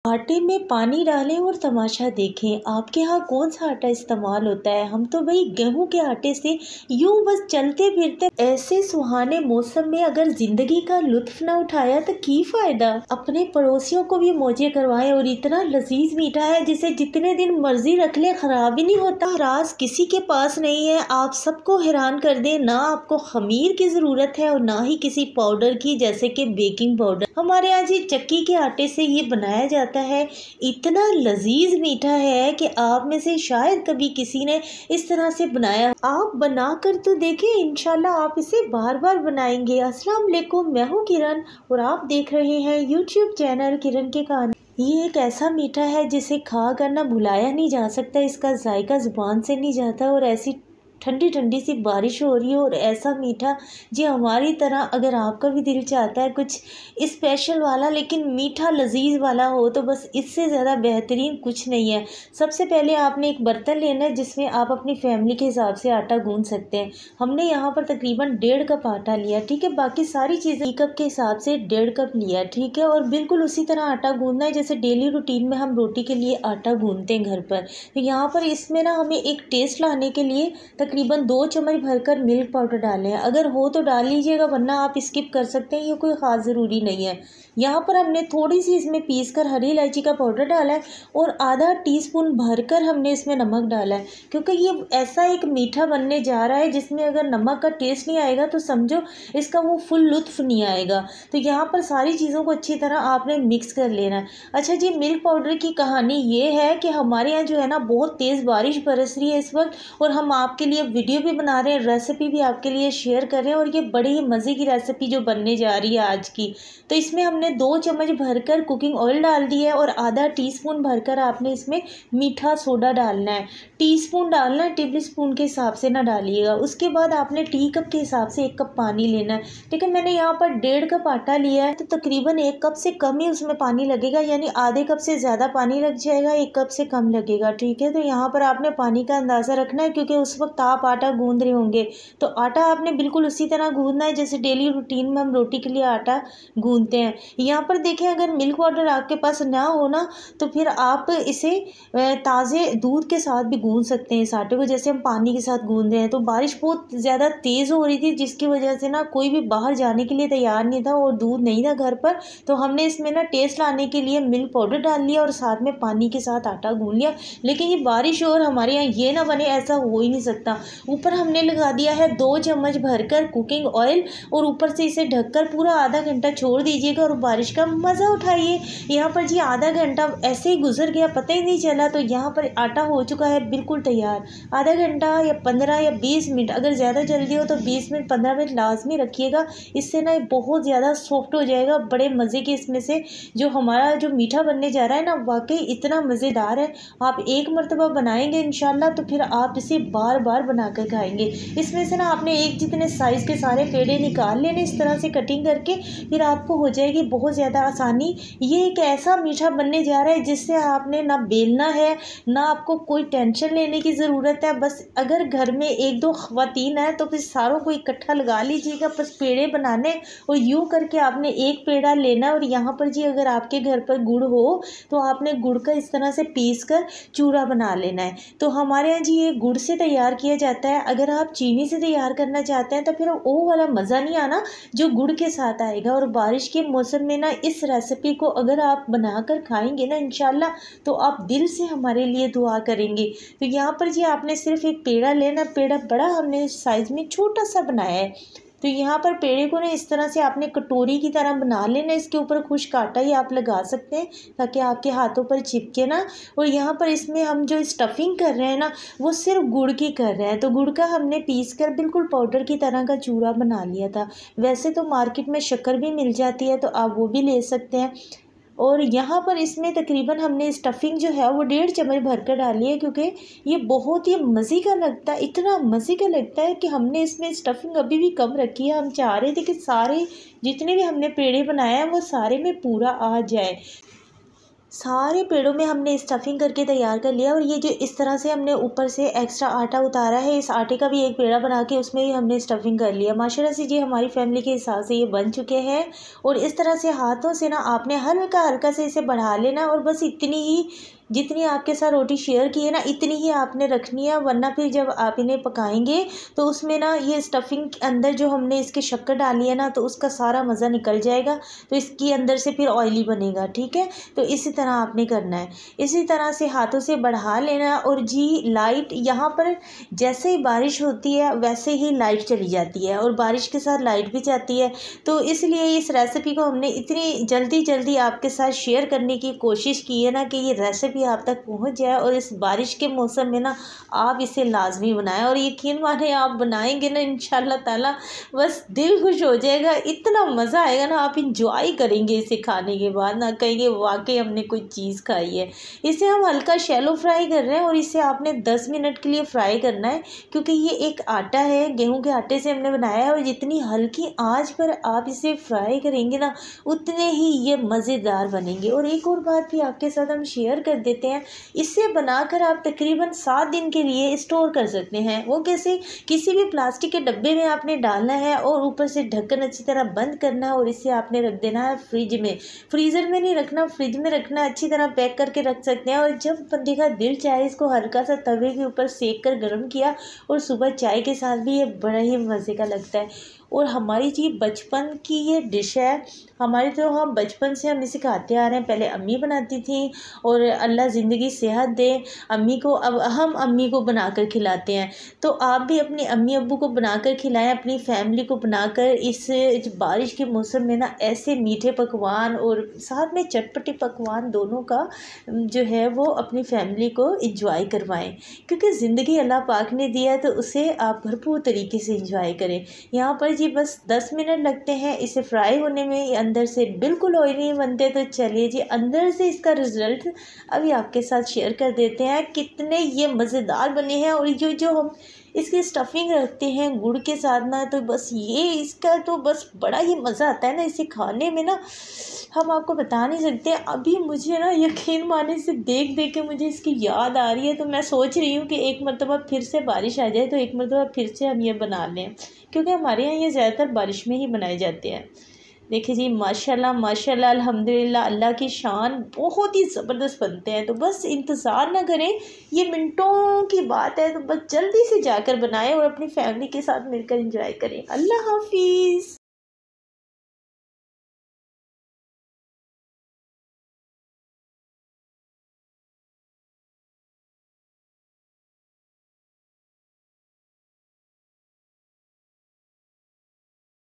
आटे में पानी डालें और तमाशा देखें। आपके यहाँ कौन सा आटा इस्तेमाल होता है? हम तो भाई गेहूं के आटे से यूं बस चलते फिरते। ऐसे सुहाने मौसम में अगर जिंदगी का लुत्फ ना उठाया तो की फायदा। अपने पड़ोसियों को भी मौजे करवाएं। और इतना लजीज मीठा है जिसे जितने दिन मर्जी रख ले खराब ही नहीं होता। राज किसी के पास नहीं है, आप सबको हैरान कर दे। ना आपको खमीर की जरूरत है और ना ही किसी पाउडर की, जैसे कि बेकिंग पाउडर। हमारे यहाँ जी चक्की के आटे से ये बनाया जाता है। इतना लजीज मीठा है कि आप में से शायद कभी किसी ने इस तरह से बनाया। आप बनाकर तो देखें, इंशाल्लाह आप इसे बार बार बनाएंगे। अस्सलाम वालेकुम, मैं हूँ किरण और आप देख रहे हैं यूट्यूब चैनल किरण की कहानी। ये एक ऐसा मीठा है जिसे खा कर ना भुलाया नहीं जा सकता। इसका जायका जुबान से नहीं जाता। और ऐसी ठंडी ठंडी सी बारिश हो रही है और ऐसा मीठा जी हमारी तरह अगर आपका भी दिल चाहता है कुछ स्पेशल वाला लेकिन मीठा लजीज वाला हो तो बस इससे ज़्यादा बेहतरीन कुछ नहीं है। सबसे पहले आपने एक बर्तन लेना है जिसमें आप अपनी फैमिली के हिसाब से आटा गूंद सकते हैं। हमने यहाँ पर तकरीबन 1.5 कप आटा लिया, ठीक है। बाकी सारी चीज़ें 1 कप के हिसाब से 1.5 कप लिया, ठीक है। और बिल्कुल उसी तरह आटा गूंदना है जैसे डेली रूटीन में हम रोटी के लिए आटा गूंदते हैं घर पर। तो यहाँ पर इसमें ना हमें एक टेस्ट लाने के लिए तकरीबन 2 चम्मच भरकर मिल्क पाउडर डालें। अगर हो तो डाल लीजिएगा, वरना आप स्किप कर सकते हैं, ये कोई ख़ास ज़रूरी नहीं है। यहाँ पर हमने थोड़ी सी इसमें पीसकर हरी इलायची का पाउडर डाला है और आधा टीस्पून भरकर हमने इसमें नमक डाला है। क्योंकि ये ऐसा एक मीठा बनने जा रहा है जिसमें अगर नमक का टेस्ट नहीं आएगा तो समझो इसका वो फुल लुत्फ़ नहीं आएगा। तो यहाँ पर सारी चीज़ों को अच्छी तरह आपने मिक्स कर लेना है। अच्छा जी, मिल्क पाउडर की कहानी ये है कि हमारे यहाँ जो है ना बहुत तेज़ बारिश बरस रही है इस वक्त और हम आपके लिए वीडियो भी बना रहे हैं, रेसिपी भी आपके लिए शेयर कर रहे हैं। और ये बड़ी ही मज़े की रेसिपी जो बनने जा रही है आज की। तो इसमें हमने 2 चम्मच भरकर कुकिंग ऑयल डाल दिया है और आधा टीस्पून भरकर आपने इसमें मीठा सोडा डालना है। टीस्पून डालना है, टेबल स्पून के हिसाब से ना डालिएगा। उसके बाद आपने टी कप के हिसाब से 1 कप पानी लेना है, ठीक है। मैंने यहाँ पर 1.5 कप आटा लिया है तो तकरीबन 1 कप से कम ही उसमें पानी लगेगा, यानी आधे कप से ज़्यादा पानी लग जाएगा, 1 कप से कम लगेगा, ठीक है। तो यहाँ पर आपने पानी का अंदाज़ा रखना है क्योंकि उस वक्त आप आटा गूंद रहे होंगे। तो आटा आपने बिल्कुल उसी तरह गूंदना है जैसे डेली रूटीन में हम रोटी के लिए आटा गूंदते हैं। यहाँ पर देखें, अगर मिल्क पाउडर आपके पास ना हो ना तो फिर आप इसे ताज़े दूध के साथ भी गूंद सकते हैं इस आटे को, जैसे हम पानी के साथ गूंद रहे हैं। तो बारिश बहुत ज़्यादा तेज़ हो रही थी जिसकी वजह से ना कोई भी बाहर जाने के लिए तैयार नहीं था और दूध नहीं था घर पर। तो हमने इसमें ना टेस्ट लाने के लिए मिल्क पाउडर डाल लिया और साथ में पानी के साथ आटा गूंद लिया। लेकिन ये बारिश और हमारे यहाँ ये ना बने, ऐसा हो ही नहीं सकता। ऊपर हमने लगा दिया है 2 चम्मच भरकर कुकिंग ऑयल और ऊपर से इसे ढककर पूरा आधा घंटा छोड़ दीजिएगा और बारिश का मज़ा उठाइए। यहाँ पर जी आधा घंटा ऐसे ही गुजर गया, पता ही नहीं चला। तो यहाँ पर आटा हो चुका है बिल्कुल तैयार। आधा घंटा या 15 या 20 मिनट, अगर ज़्यादा जल्दी हो तो 20 मिनट 15 मिनट लाजमी रखिएगा। इससे ना बहुत ज़्यादा सॉफ्ट हो जाएगा। बड़े मज़े के इसमें से जो हमारा जो मीठा बनने जा रहा है ना वाकई इतना मज़ेदार है। आप एक मरतबा बनाएंगे इंशाल्लाह तो फिर आप इसे बार बार बनाकर खाएंगे। इसमें से ना आपने एक जितने साइज़ के सारे पेड़े निकाल लेने इस तरह से कटिंग करके, फिर आपको हो जाएगी बहुत ज़्यादा आसानी। ये एक ऐसा मीठा बनने जा रहा है जिससे आपने ना बेलना है ना आपको कोई टेंशन लेने की ज़रूरत है। बस अगर घर में 1-2 ख़वातीन है तो फिर सारों को इकट्ठा लगा लीजिएगा, बस पेड़े बनाने और यूँ करके आपने एक पेड़ा लेना। और यहाँ पर जी अगर आपके घर पर गुड़ हो तो आपने गुड़ का इस तरह से पीस कर चूरा बना लेना है। तो हमारे यहाँ जी ये गुड़ से तैयार किया जाता है। अगर आप चीनी से तैयार करना चाहते हैं तो फिर वो वाला मज़ा नहीं आना जो गुड़ के साथ आएगा। और बारिश के मौसम में ना इस रेसिपी को अगर आप बनाकर खाएंगे ना इंशाल्लाह तो आप दिल से हमारे लिए दुआ करेंगे। तो यहाँ पर जी आपने सिर्फ एक पेड़ा लेना, पेड़ा बड़ा हमने साइज़ में छोटा सा बनाया है। तो यहाँ पर पेड़े को ना इस तरह से आपने कटोरी की तरह बना लेना। इसके ऊपर खुश्क आटा ही आप लगा सकते हैं ताकि आपके हाथों पर चिपके ना। और यहाँ पर इसमें हम जो स्टफिंग कर रहे हैं ना वो सिर्फ गुड़ की कर रहे हैं। तो गुड़ का हमने पीस कर बिल्कुल पाउडर की तरह का चूरा बना लिया था। वैसे तो मार्केट में शक्कर भी मिल जाती है तो आप वो भी ले सकते हैं। और यहाँ पर इसमें तकरीबन हमने स्टफिंग जो है वो 1.5 चम्मच भरकर डाली है क्योंकि ये बहुत ही मज़े का लगता है। इतना मज़े का लगता है कि हमने इसमें स्टफिंग अभी भी कम रखी है। हम चाह रहे थे कि सारे जितने भी हमने पेड़े बनाए हैं वो सारे में पूरा आ जाए। सारे पेड़ों में हमने स्टफिंग करके तैयार कर लिया। और ये जो इस तरह से हमने ऊपर से एक्स्ट्रा आटा उतारा है, इस आटे का भी एक पेड़ा बना के उसमें भी हमने स्टफिंग कर लिया। माशाल्लाह से जी हमारी फैमिली के हिसाब से ये बन चुके हैं। और इस तरह से हाथों से ना आपने हल्का हल्का से इसे बढ़ा लेना, और बस इतनी ही जितनी आपके साथ रोटी शेयर की है ना इतनी ही आपने रखनी है, वरना फिर जब आप इन्हें पकाएंगे तो उसमें ना ये स्टफिंग के अंदर जो हमने इसके शक्कर डाली है ना तो उसका सारा मज़ा निकल जाएगा, तो इसके अंदर से फिर ऑयली बनेगा। ठीक है, तो इसी तरह आपने करना है, इसी तरह से हाथों से बढ़ा लेना। और जी लाइट यहाँ पर जैसे ही बारिश होती है वैसे ही लाइट चली जाती है, और बारिश के साथ लाइट भी जाती है। तो इसलिए इस रेसिपी को हमने इतनी जल्दी जल्दी आपके साथ शेयर करने की कोशिश की है ना कि ये रेसिपी आप तक पहुंच जाए। और इस बारिश के मौसम में ना आप इसे लाजमी बनाएं, और यकीन माने आप बनाएंगे ना इंशाल्लाह ताला बस दिल खुश हो जाएगा, इतना मज़ा आएगा ना, आप इंजॉय करेंगे इसे खाने के बाद ना, कहेंगे वाकई हमने कोई चीज़ खाई है। इसे हम हल्का शैलो फ्राई कर रहे हैं, और इसे आपने 10 मिनट के लिए फ्राई करना है, क्योंकि ये एक आटा है, गेहूं के आटे से हमने बनाया है। और जितनी हल्की आंच पर आप इसे फ्राई करेंगे ना उतने ही ये मज़ेदार बनेंगे। और एक और बात भी आपके साथ हम शेयर कर देते हैं, इसे बनाकर आप तकरीबन 7 दिन के लिए स्टोर कर सकते हैं। वो कैसे, किसी भी प्लास्टिक के डब्बे में आपने डालना है और ऊपर से ढक्कन अच्छी तरह बंद करना है, और इसे आपने रख देना है फ्रिज में। फ्रीज़र में नहीं रखना, फ्रिज में रखना, अच्छी तरह पैक करके रख सकते हैं। और जब बंदे का दिल चाहे इसको हल्का सा तवे के ऊपर सेक कर गर्म किया, और सुबह चाय के साथ भी ये बड़ा ही मज़े का लगता है। और हमारी जी बचपन की ये डिश है, हमारे तो हम बचपन से हम इसे खाते आ रहे हैं, पहले अम्मी बनाती थी, और अल्लाह ज़िंदगी सेहत दे अम्मी को, अब हम अम्मी को बनाकर खिलाते हैं। तो आप भी अपनी अम्मी अब्बू को बनाकर खिलाएं, अपनी फैमिली को बनाकर। इस बारिश के मौसम में ना ऐसे मीठे पकवान और साथ में चटपटे पकवान दोनों का जो है वो अपनी फैमिली को इंजॉय करवाएं, क्योंकि ज़िंदगी अल्लाह पाक ने दिया है तो उसे आप भरपूर तरीके से इंजॉय करें। यहाँ पर जी बस 10 मिनट लगते हैं इसे फ्राई होने में, ये अंदर से बिल्कुल ऑयली नहीं बनते। तो चलिए जी अंदर से इसका रिज़ल्ट अभी आपके साथ शेयर कर देते हैं, कितने ये मज़ेदार बने हैं। और ये जो हम इसकी स्टफिंग रखते हैं गुड़ के साथ ना, तो बस ये इसका तो बस बड़ा ही मज़ा आता है ना इसे खाने में ना, हम आपको बता नहीं सकते। अभी मुझे ना यकीन माने से देख देख के मुझे इसकी याद आ रही है, तो मैं सोच रही हूँ कि एक मरतबा फिर से बारिश आ जाए तो एक मरतबा फिर से हम ये बना लें, क्योंकि हमारे यहाँ ये ज़्यादातर बारिश में ही बनाए जाते हैं। देखिए जी माशाल्लाह माशाल्लाह अल्हम्दुलिल्लाह, अल्लाह की शान, बहुत ही ज़बरदस्त बनते हैं। तो बस इंतज़ार ना करें, ये मिनटों की बात है, तो बस जल्दी से जाकर बनाएं और अपनी फैमिली के साथ मिलकर एंजॉय करें। अल्लाह हाफिज़।